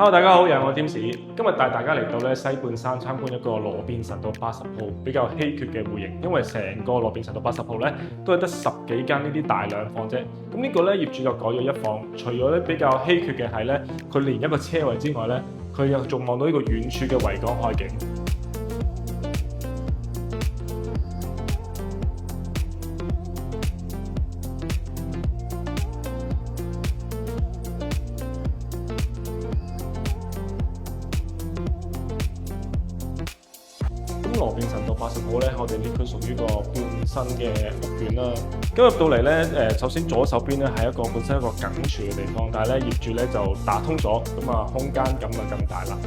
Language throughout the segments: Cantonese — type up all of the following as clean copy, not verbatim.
Hello，大家好，又係我 James，今日帶大家嚟到西半山參觀一個羅便臣道80號比較稀缺嘅戶型，因為成個羅便臣道80號咧都係得10幾間呢啲大兩房啫。咁呢個咧業主就改咗一房，除咗咧比較稀缺嘅係咧，佢連一個車位之外咧，佢又仲望到呢個遠處嘅維港海景。羅便臣道80號咧，我哋呢區屬於個半新嘅屋苑啦。咁入到嚟咧，首先左手邊咧係一個本身一個緊處嘅地方，但係咧業主咧就打通咗，咁啊空間感就更大啦。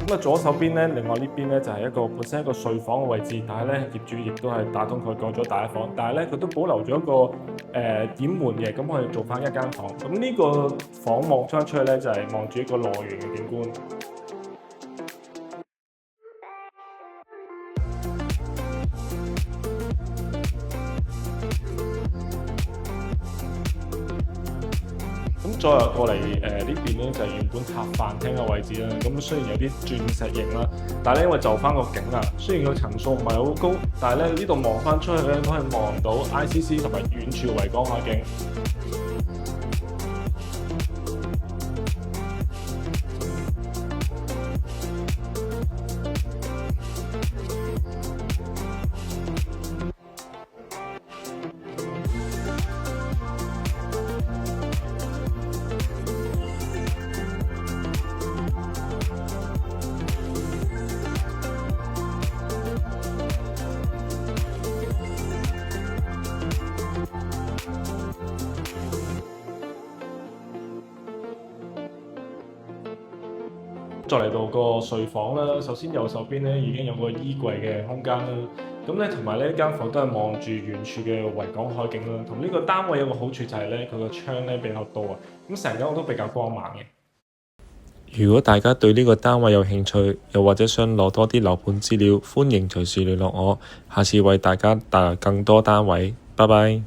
咁啊左手邊咧，另外呢邊咧就係一個本身一個睡房嘅位置，但係咧業主亦都係打通佢改咗大一房，但係咧佢都保留咗一個掩門嘅，咁可以做翻一間房。咁呢個房望出去咧就係望住一個內園嘅景觀。咁再入過嚟呢邊咧就係原本客飯廳嘅位置啦。咁雖然有啲鑽石型啦，但係咧因為就翻個景啦，雖然個層數唔係好高，但係咧呢度望翻出去咧都可以望到 ICC 同埋遠處維港海景。再嚟到個睡房啦，首先右手邊咧已經有個衣櫃嘅空間啦，咁咧同埋呢間房都係望住遠處嘅維港海景啦。同呢個單位有個好處就係咧，佢個窗咧比較多啊，咁成間屋都比較光猛嘅。如果大家對呢個單位有興趣，又或者想攞多啲樓盤資料，歡迎隨時聯絡我，下次為大家帶來更多單位。拜拜。